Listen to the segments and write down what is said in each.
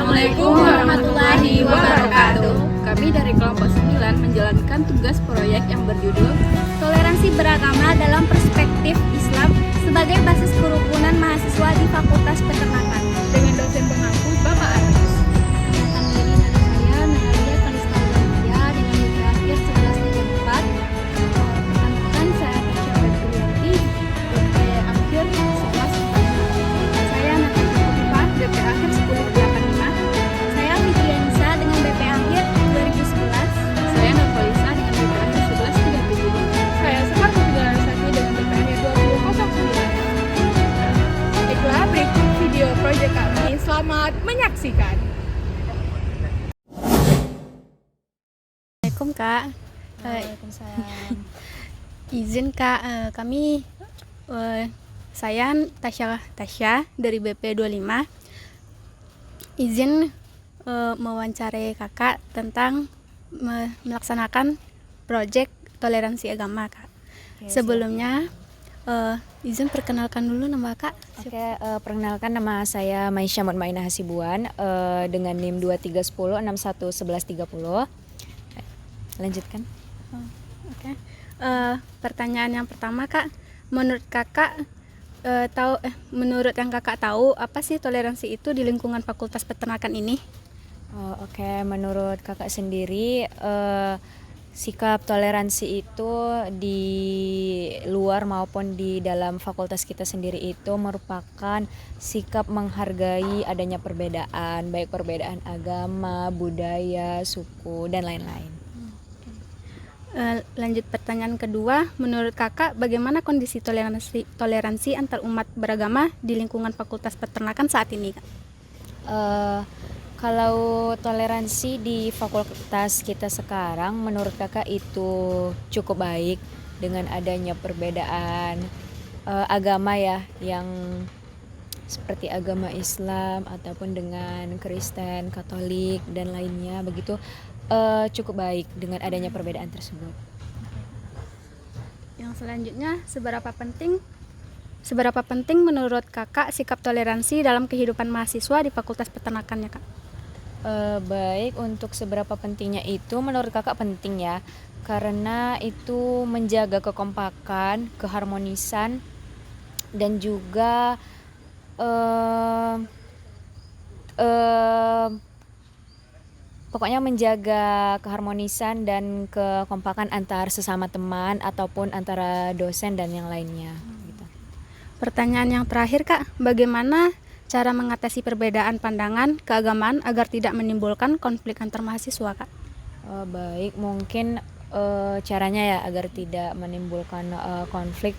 Assalamualaikum warahmatullahi wabarakatuh. Kami dari kelompok 9 menjalankan tugas proyek yang berjudul Toleransi beragama dalam perspektif Islam sebagai basis kerukunan mahasiswa di Fakultas Peternakan. dengan dosen pengampu Bapak Artus. Kami dari saya, Natalia Kalista Ulandia dengan BP akhir 1134. Perkenalkan saya Tasya Berkulianti, BP akhir 1145. Saya Natalia Kofifa, BP akhir 1085. Saya Fitria Nisa dengan BP akhir 2011. Saya Nurfalisa dengan BP akhir 1137. Saya Sekar Putri dengan BPR 2009. Itulah berikut video proyek kami. Selamat menyaksikan. Assalamualaikum Kak. Waalaikumsalam. Izin Kak, saya Tasya dari BP 25. Izin mewawancarai Kakak tentang melaksanakan proyek toleransi agama Kak. Sebelumnya izin perkenalkan dulu nama Kak. Oke, perkenalkan nama saya Maisha Mutmainah Hasibuan dengan NIM 2310611130. Lanjutkan. Oke. Pertanyaan yang pertama Kak, menurut yang Kakak tahu apa sih toleransi itu di lingkungan Fakultas Peternakan ini? Oke, menurut kakak sendiri sikap toleransi itu di luar maupun di dalam fakultas kita sendiri itu merupakan sikap menghargai adanya perbedaan, baik perbedaan agama, budaya, suku, dan lain-lain. Lanjut pertanyaan kedua, menurut Kakak bagaimana kondisi toleransi antar umat beragama di lingkungan Fakultas Peternakan saat ini Kak? Kalau toleransi di fakultas kita sekarang menurut kakak itu cukup baik dengan adanya perbedaan agama ya, yang seperti agama Islam ataupun dengan Kristen, Katolik dan lainnya begitu, cukup baik dengan adanya perbedaan tersebut. Yang selanjutnya, seberapa penting menurut Kakak sikap toleransi dalam kehidupan mahasiswa di Fakultas Peternakannya Kak? Baik, untuk seberapa pentingnya itu menurut kakak penting ya, karena itu menjaga kekompakan, keharmonisan, dan juga pokoknya menjaga keharmonisan dan kekompakan antar sesama teman ataupun antara dosen dan yang lainnya. Gitu. Pertanyaan yang terakhir Kak, bagaimana cara mengatasi perbedaan pandangan keagamaan agar tidak menimbulkan konflik antar mahasiswa Kak? Baik, mungkin caranya ya agar tidak menimbulkan konflik.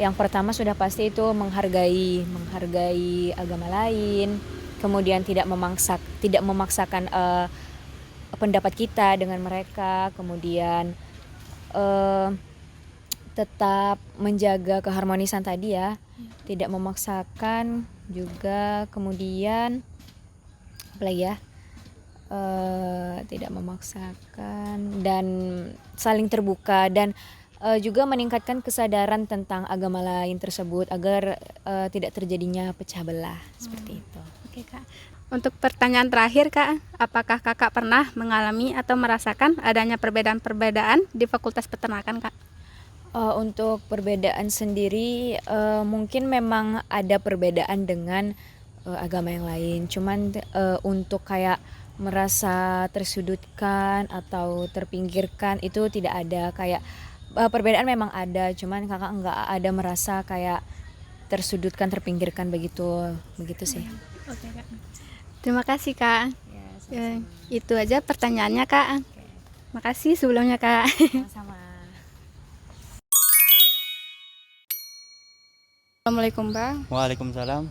Yang pertama sudah pasti itu menghargai agama lain, kemudian tidak memaksakan pendapat kita dengan mereka, kemudian tetap menjaga keharmonisan tadi ya, tidak memaksakan juga, kemudian apalagi ya, tidak memaksakan dan saling terbuka, dan juga meningkatkan kesadaran tentang agama lain tersebut agar tidak terjadinya pecah belah seperti itu. Oke Kak. Untuk pertanyaan terakhir Kak, apakah Kakak pernah mengalami atau merasakan adanya perbedaan-perbedaan di Fakultas Peternakan Kak? Untuk perbedaan sendiri mungkin memang ada perbedaan dengan agama yang lain, cuman untuk kayak merasa tersudutkan atau terpinggirkan itu tidak ada. Kayak perbedaan memang ada, cuman kakak nggak ada merasa kayak tersudutkan, terpinggirkan begitu sih. Oke Kak. Terima kasih Kak. Ya, Itu aja pertanyaannya Kak. Makasih sebelumnya Kak. sama-sama. Assalamualaikum Bang. Waalaikumsalam.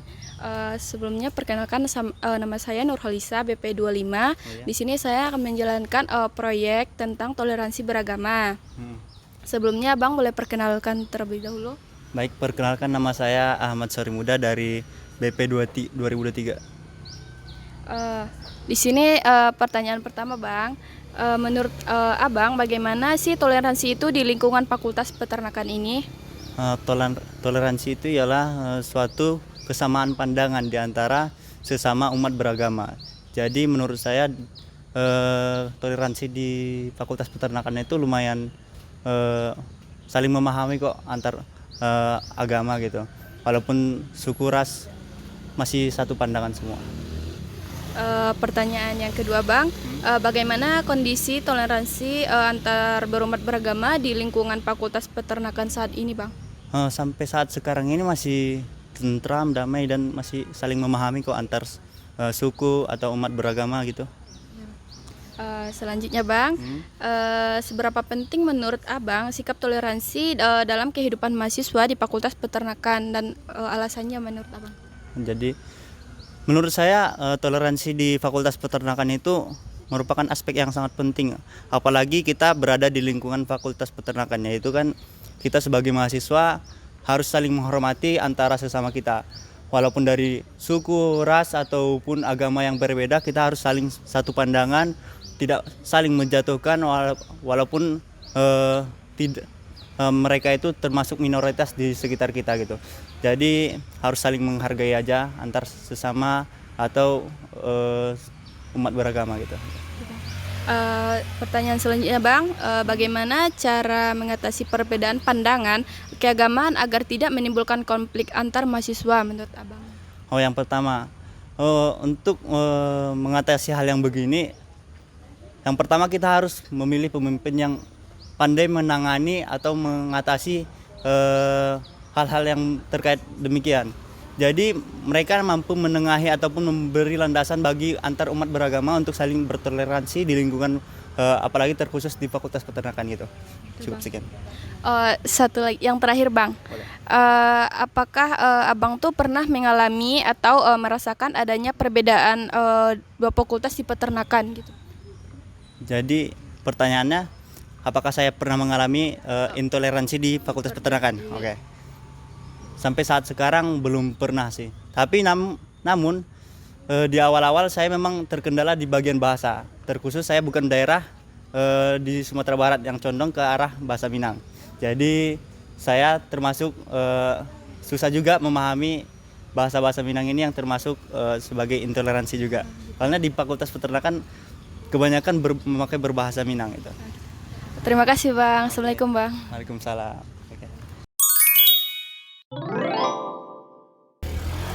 Sebelumnya perkenalkan nama saya Nurfalisa BP 25. Di sini saya akan menjalankan proyek tentang toleransi beragama. Sebelumnya Bang boleh perkenalkan terlebih dahulu. Baik, perkenalkan nama saya Ahmad Sori Muda dari BP 2023. Di sini pertanyaan pertama Bang, menurut Abang bagaimana sih toleransi itu di lingkungan Fakultas Peternakan ini? Toleransi itu ialah suatu kesamaan pandangan di antara sesama umat beragama. Jadi menurut saya toleransi di Fakultas Peternakan itu lumayan saling memahami kok antar agama gitu. Walaupun suku ras masih satu pandangan semua. Pertanyaan yang kedua Bang, bagaimana kondisi toleransi antar berumat beragama di lingkungan Fakultas Peternakan saat ini Bang? Sampai saat sekarang ini masih tentram, damai, dan masih saling memahami kok antar suku atau umat beragama gitu. Selanjutnya Bang, seberapa penting menurut Abang sikap toleransi dalam kehidupan mahasiswa di Fakultas Peternakan dan alasannya menurut Abang? Jadi menurut saya toleransi di Fakultas Peternakan itu merupakan aspek yang sangat penting. Apalagi kita berada di lingkungan Fakultas Peternakannya, itu kan kita sebagai mahasiswa harus saling menghormati antara sesama kita. Walaupun dari suku, ras, ataupun agama yang berbeda, kita harus saling satu pandangan, tidak saling menjatuhkan walaupun tidak mereka itu termasuk minoritas di sekitar kita gitu. Jadi harus saling menghargai aja antar sesama atau umat beragama gitu. Pertanyaan selanjutnya Bang, bagaimana cara mengatasi perbedaan pandangan keagamaan agar tidak menimbulkan konflik antar mahasiswa menurut Abang? Yang pertama, untuk mengatasi hal yang begini, yang pertama kita harus memilih pemimpin yang pandai menangani atau mengatasi hal-hal yang terkait demikian. Jadi mereka mampu menengahi ataupun memberi landasan bagi antar umat beragama untuk saling bertoleransi di lingkungan apalagi terkhusus di Fakultas Peternakan gitu. Cukup sekian. Satu lagi yang terakhir Bang, apakah Abang tuh pernah mengalami atau merasakan adanya perbedaan dua fakultas di peternakan gitu? Jadi pertanyaannya, apakah saya pernah mengalami intoleransi di Fakultas Peternakan? Oke. Sampai saat sekarang belum pernah sih. Tapi namun di awal-awal saya memang terkendala di bagian bahasa. Terkhusus saya bukan daerah di Sumatera Barat yang condong ke arah bahasa Minang. Jadi saya termasuk susah juga memahami bahasa-bahasa Minang ini yang termasuk sebagai intoleransi juga. Karena di Fakultas Peternakan kebanyakan memakai berbahasa Minang itu. Terima kasih Bang. Assalamualaikum Bang. Waalaikumsalam.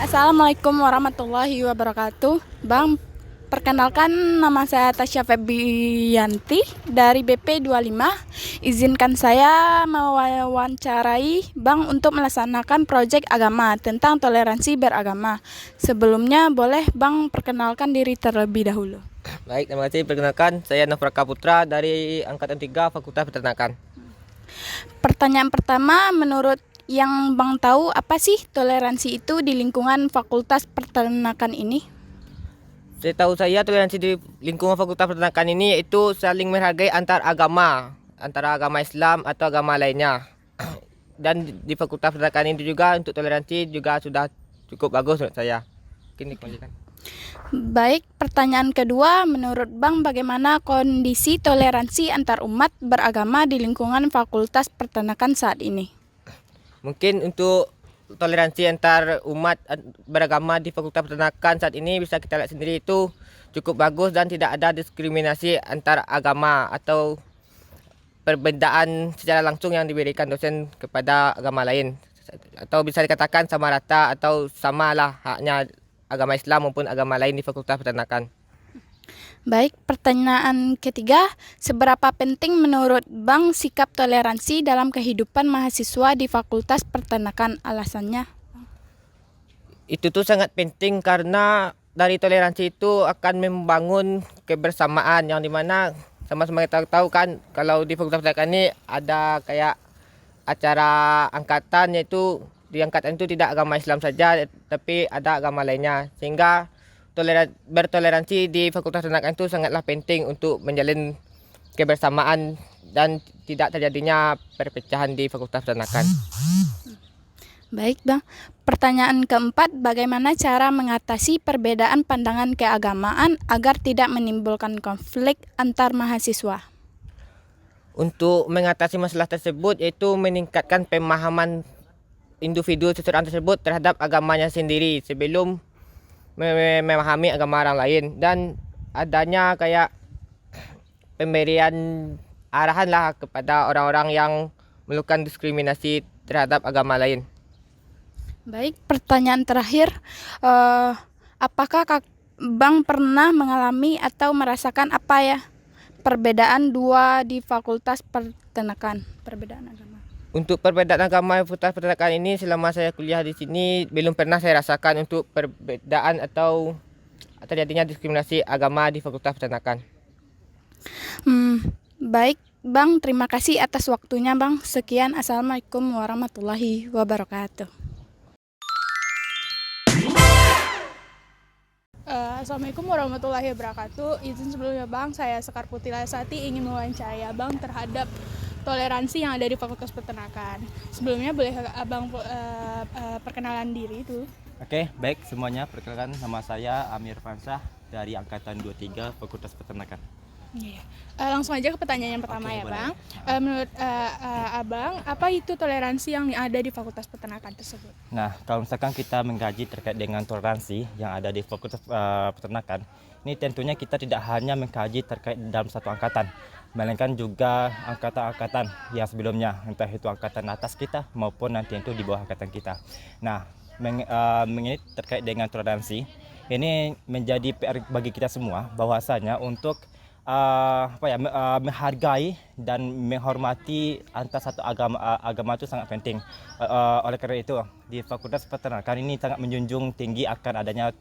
Assalamualaikum warahmatullahi wabarakatuh. Bang, perkenalkan nama saya Tasya Febianti dari BP 25. Izinkan saya mewawancarai Bang untuk melaksanakan proyek agama tentang toleransi beragama. Sebelumnya boleh Bang perkenalkan diri terlebih dahulu. Baik, terima kasih. Perkenalkan, saya Nafraka Putra dari Angkatan 3 Fakultas Peternakan. Pertanyaan pertama, menurut yang Bang tahu, apa sih toleransi itu di lingkungan Fakultas Peternakan ini? Setahu saya toleransi di lingkungan Fakultas Peternakan ini yaitu saling menghargai antar agama, antara agama Islam atau agama lainnya. Dan di Fakultas Peternakan ini juga untuk toleransi juga sudah cukup bagus menurut saya. Mungkin dikembalikan. Baik, pertanyaan kedua, menurut Bang bagaimana kondisi toleransi antar umat beragama di lingkungan Fakultas Peternakan saat ini? Mungkin untuk toleransi antar umat beragama di Fakultas Peternakan saat ini bisa kita lihat sendiri itu cukup bagus dan tidak ada diskriminasi antar agama atau perbedaan secara langsung yang diberikan dosen kepada agama lain. Atau bisa dikatakan sama rata atau samalah haknya agama Islam maupun agama lain di Fakultas Peternakan. Baik, pertanyaan ketiga, seberapa penting menurut Bang sikap toleransi dalam kehidupan mahasiswa di Fakultas Peternakan? Alasannya? Itu tuh sangat penting karena dari toleransi itu akan membangun kebersamaan yang dimana sama-sama kita tahu kan kalau di Fakultas Peternakan ini ada kayak acara angkatan, yaitu di angkatan itu tidak agama Islam saja tapi ada agama lainnya, sehingga bertoleransi di Fakultas Peternakan itu sangatlah penting untuk menjalin kebersamaan dan tidak terjadinya perpecahan di Fakultas Peternakan. Baik Bang, pertanyaan keempat, bagaimana cara mengatasi perbedaan pandangan keagamaan agar tidak menimbulkan konflik antar mahasiswa? Untuk mengatasi masalah tersebut yaitu meningkatkan pemahaman individu seseorang tersebut terhadap agamanya sendiri sebelum memahami agama orang lain, dan adanya kayak pemberian arahan lah kepada orang-orang yang melakukan diskriminasi terhadap agama lain. Baik, pertanyaan terakhir, apakah Bang pernah mengalami atau merasakan apa ya perbedaan dua di Fakultas Peternakan, perbedaan agama? Untuk perbedaan agama Fakultas Peternakan ini selama saya kuliah di sini belum pernah saya rasakan untuk perbedaan atau terjadinya diskriminasi agama di Fakultas Peternakan. Baik, Bang, terima kasih atas waktunya, Bang. Sekian, Assalamualaikum warahmatullahi wabarakatuh. Assalamualaikum warahmatullahi wabarakatuh. Izin sebelumnya, Bang, saya Sekar Putri Lasati ingin mewawancarai Abang terhadap toleransi yang ada di Fakultas Peternakan. Sebelumnya boleh Abang perkenalan diri dulu. Oke, baik semuanya. Perkenalkan, nama saya Amir Fansah dari Angkatan 23 Fakultas Peternakan. Iya. Langsung aja ke pertanyaan yang pertama. Oke, ya, boleh. Bang. Menurut Abang, apa itu toleransi yang ada di Fakultas Peternakan tersebut? Nah, kalau misalkan kita mengkaji terkait dengan toleransi yang ada di Fakultas Peternakan, ini tentunya kita tidak hanya mengkaji terkait dalam satu angkatan, melainkan juga angkatan-angkatan yang sebelumnya, entah itu angkatan atas kita maupun nanti itu di bawah angkatan kita. Nah, mengenai terkait dengan toleransi, ini menjadi PR bagi kita semua bahwasanya untuk menghargai dan menghormati antar satu agama itu sangat penting. Oleh karena itu di Fakultas Peternakan ini sangat menjunjung tinggi akan adanya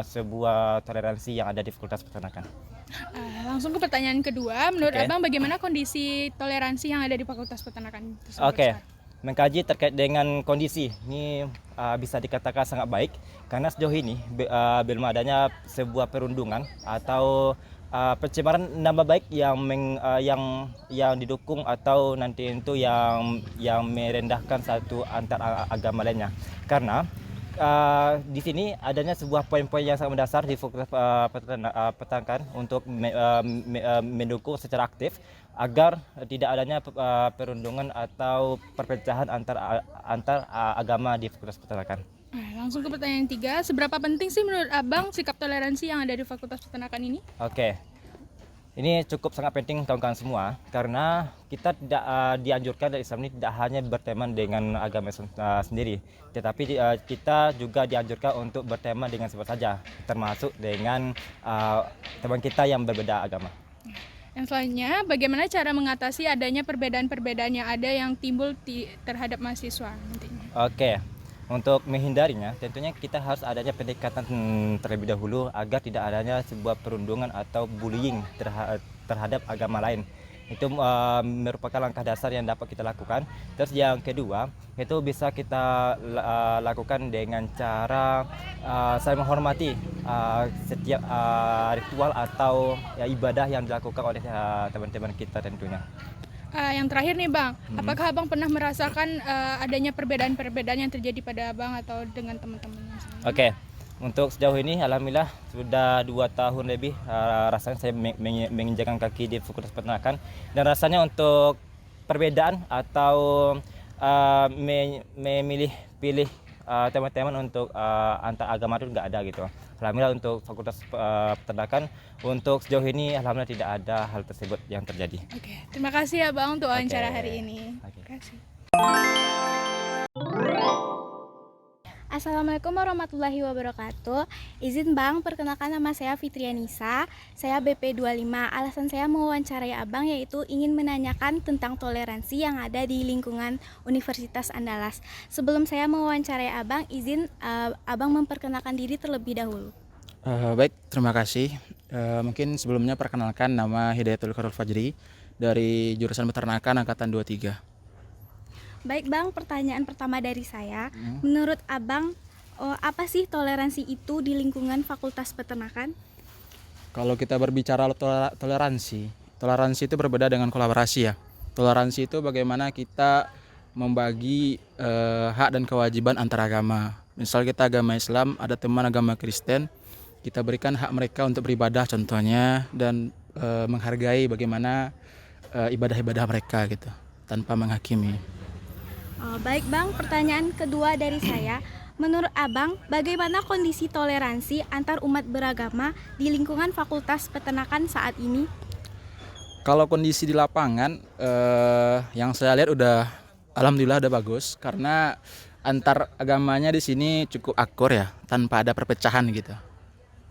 sebuah toleransi yang ada di Fakultas Peternakan. Langsung ke pertanyaan kedua, menurut Oke. Abang bagaimana kondisi toleransi yang ada di Fakultas Peternakan tersebut? Oke, sekarang? mengkaji terkait dengan kondisi ini bisa dikatakan sangat baik karena sejauh ini belum adanya sebuah perundungan atau pencemaran nama baik yang didukung atau nanti itu yang merendahkan satu antar agama lainnya. Karena di sini adanya sebuah poin-poin yang sangat mendasar di Fakultas Peternakan untuk mendukung secara aktif agar tidak adanya perundungan atau perpecahan antar agama di Fakultas Peternakan. Langsung ke pertanyaan tiga, seberapa penting sih menurut Abang sikap toleransi yang ada di Fakultas Peternakan ini? Oke, ini cukup sangat penting kawan-kawan semua karena kita tidak dianjurkan dari Islam ini tidak hanya berteman dengan agama sendiri, tetapi kita juga dianjurkan untuk berteman dengan siapa saja, termasuk dengan teman kita yang berbeda agama. Yang selanjutnya, bagaimana cara mengatasi adanya perbedaan-perbedaan yang ada yang timbul terhadap mahasiswa nantinya? Oke, untuk menghindarinya tentunya kita harus adanya pendekatan terlebih dahulu agar tidak adanya sebuah perundungan atau bullying terhadap agama lain. Itu merupakan langkah dasar yang dapat kita lakukan. Terus yang kedua itu bisa kita lakukan dengan cara saling menghormati setiap ritual atau ibadah yang dilakukan oleh teman-teman kita tentunya. Yang terakhir nih, Bang, apakah Abang pernah merasakan adanya perbedaan-perbedaan yang terjadi pada Abang atau dengan teman-temannya? Oke, untuk sejauh ini alhamdulillah sudah 2 tahun lebih rasanya saya menginjakkan kaki di Fakultas Peternakan, dan rasanya untuk perbedaan atau memilih teman-teman untuk antar agama itu nggak ada gitu. Alhamdulillah untuk Fakultas Peternakan untuk sejauh ini alhamdulillah tidak ada hal tersebut yang terjadi. Oke, terima kasih ya Bang untuk wawancara Oke. hari ini. Oke. Terima kasih. Assalamualaikum warahmatullahi wabarakatuh. Izin Bang, perkenalkan nama saya Fitrianisa. Saya BP25. Alasan saya mewawancarai Abang yaitu ingin menanyakan tentang toleransi yang ada di lingkungan Universitas Andalas. Sebelum saya mewawancarai Abang, izin Abang memperkenalkan diri terlebih dahulu. Baik, terima kasih. Mungkin sebelumnya perkenalkan nama Hidayatul Khairul Fajri dari jurusan Peternakan Angkatan 23. Baik Bang, pertanyaan pertama dari saya. Menurut Abang, apa sih toleransi itu di lingkungan Fakultas Peternakan? Kalau kita berbicara toleransi itu berbeda dengan kolaborasi ya. Toleransi itu bagaimana kita membagi hak dan kewajiban antar agama. Misal kita agama Islam, ada teman agama Kristen, kita berikan hak mereka untuk beribadah contohnya, dan menghargai bagaimana ibadah-ibadah mereka gitu, tanpa menghakimi. Baik Bang, pertanyaan kedua dari saya. Menurut Abang, bagaimana kondisi toleransi antar umat beragama di lingkungan Fakultas Peternakan saat ini? Kalau kondisi di lapangan, yang saya lihat alhamdulillah udah bagus karena antar agamanya di sini cukup akur ya, tanpa ada perpecahan gitu.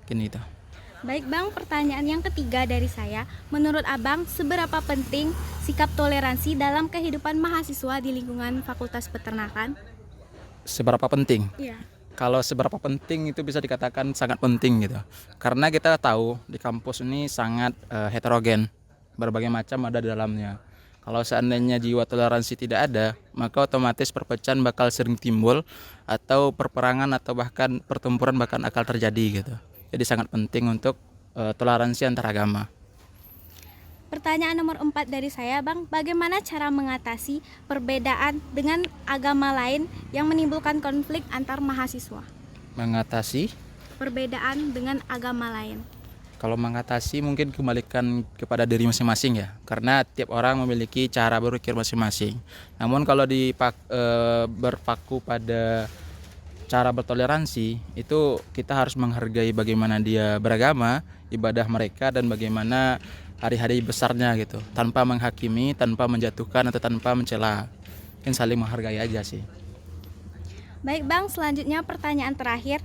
Gini itu. Baik Bang, pertanyaan yang ketiga dari saya. Menurut Abang, seberapa penting sikap toleransi dalam kehidupan mahasiswa di lingkungan Fakultas Peternakan? Seberapa penting? Iya. Kalau seberapa penting itu bisa dikatakan sangat penting gitu. Karena kita tahu di kampus ini sangat heterogen, berbagai macam ada di dalamnya. Kalau seandainya jiwa toleransi tidak ada, maka otomatis perpecahan bakal sering timbul atau perperangan atau bahkan pertempuran bahkan akan terjadi gitu. Jadi sangat penting untuk toleransi antar agama. Pertanyaan nomor 4 dari saya, Bang. Bagaimana cara mengatasi perbedaan dengan agama lain yang menimbulkan konflik antar mahasiswa? Mengatasi, Perbedaan dengan agama lain. kalau mengatasi mungkin kembalikan kepada diri masing-masing ya. Karena tiap orang memiliki cara berpikir masing-masing. Namun kalau berpaku pada cara bertoleransi, itu kita harus menghargai bagaimana dia beragama, ibadah mereka, dan bagaimana hari-hari besarnya gitu, tanpa menghakimi, tanpa menjatuhkan atau tanpa mencela. Mungkin saling menghargai aja sih. Baik Bang, selanjutnya pertanyaan terakhir.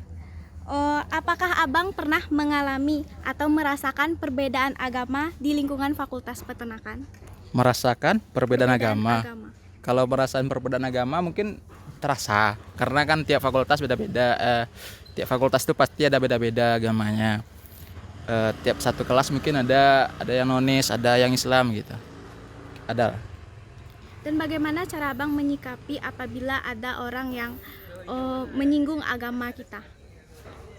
Apakah Abang pernah mengalami atau merasakan perbedaan agama di lingkungan Fakultas Peternakan? Merasakan perbedaan agama. Kalau merasakan perbedaan agama mungkin terasa, karena kan tiap fakultas beda-beda. Tiap fakultas itu pasti ada beda-beda agamanya. Tiap satu kelas mungkin ada yang nonis, ada yang Islam gitu. Ada. Dan bagaimana cara Abang menyikapi apabila ada orang yang menyinggung agama kita?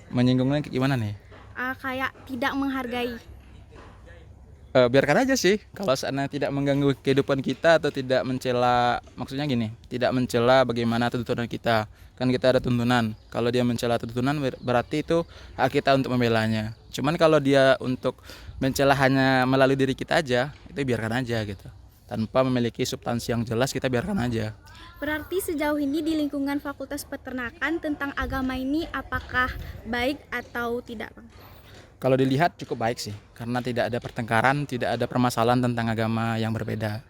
Menyinggungnya gimana nih? Kayak tidak menghargai. Biarkan aja sih, kalau seandainya tidak mengganggu kehidupan kita atau tidak mencela, maksudnya gini, tidak mencela bagaimana tuntunan kita. Kan kita ada tuntunan, kalau dia mencela tuntunan berarti itu hak kita untuk membelanya. Cuman kalau dia untuk mencela hanya melalui diri kita aja, itu biarkan aja gitu. Tanpa memiliki substansi yang jelas, kita biarkan aja. Berarti sejauh ini di lingkungan Fakultas Peternakan tentang agama ini apakah baik atau tidak, Bang? Kalau dilihat cukup baik sih, karena tidak ada pertengkaran, tidak ada permasalahan tentang agama yang berbeda.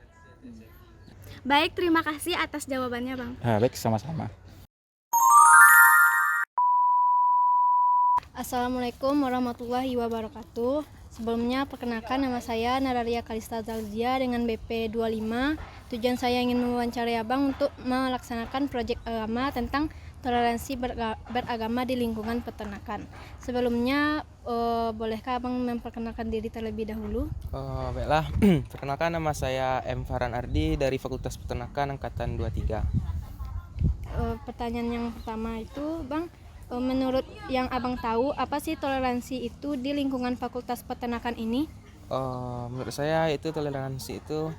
Baik, terima kasih atas jawabannya, Bang. Baik, sama-sama. Assalamualaikum warahmatullahi wabarakatuh. Sebelumnya perkenalkan, nama saya Nararia Kalista Zalzia dengan BP 25. Tujuan saya ingin mewawancarai Abang untuk melaksanakan proyek agama tentang toleransi beragama di lingkungan peternakan. Sebelumnya, bolehkah Abang memperkenalkan diri terlebih dahulu? Baiklah, perkenalkan nama saya M. Farhan Ardi dari Fakultas Peternakan Angkatan 23. Pertanyaan yang pertama itu, Bang, menurut yang Abang tahu, apa sih toleransi itu di lingkungan Fakultas Peternakan ini? Menurut saya itu toleransi itu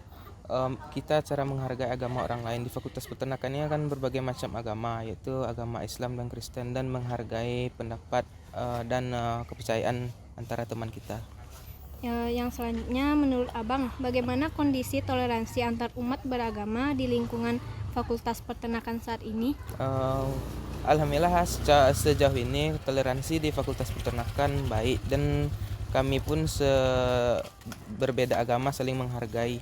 kita cara menghargai agama orang lain. Di Fakultas Peternakan ini kan berbagai macam agama, yaitu agama Islam dan Kristen, dan menghargai pendapat dan kepercayaan antara teman kita. Yang selanjutnya, menurut Abang, bagaimana kondisi toleransi antar umat beragama di lingkungan Fakultas Peternakan saat ini? Alhamdulillah sejauh ini toleransi di Fakultas Peternakan baik, dan kami pun berbeda agama saling menghargai.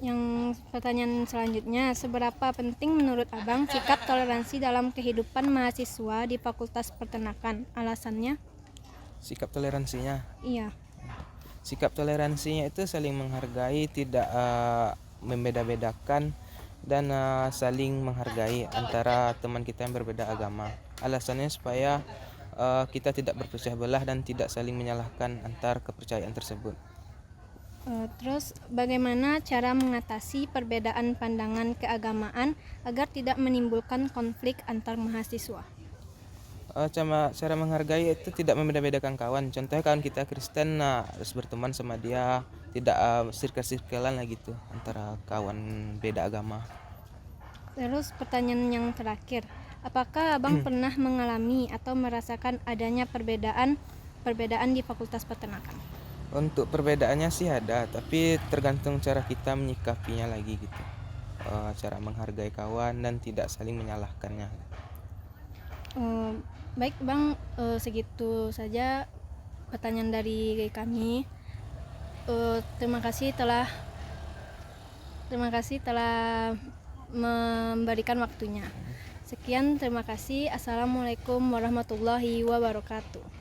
Yang pertanyaan selanjutnya, seberapa penting menurut Abang sikap toleransi dalam kehidupan mahasiswa di Fakultas Peternakan? Alasannya? Sikap toleransinya? Iya. Sikap toleransinya itu saling menghargai, tidak membeda-bedakan, dan saling menghargai antara teman kita yang berbeda agama. Alasannya supaya kita tidak berpecah belah dan tidak saling menyalahkan antar kepercayaan tersebut. Terus bagaimana cara mengatasi perbedaan pandangan keagamaan agar tidak menimbulkan konflik antar mahasiswa? Cara menghargai itu tidak membeda-bedakan kawan. Contohnya kawan kita Kristen, harus berteman sama dia, tidak sirkel-sirkelan lah gitu antara kawan beda agama. Terus pertanyaan yang terakhir, apakah Abang pernah mengalami atau merasakan adanya perbedaan di Fakultas Peternakan? Untuk perbedaannya sih ada, tapi tergantung cara kita menyikapinya lagi gitu. Cara menghargai kawan dan tidak saling menyalahkannya. Baik Bang, segitu saja pertanyaan dari kami. Terima kasih telah memberikan waktunya. Sekian, terima kasih. Assalamualaikum warahmatullahi wabarakatuh.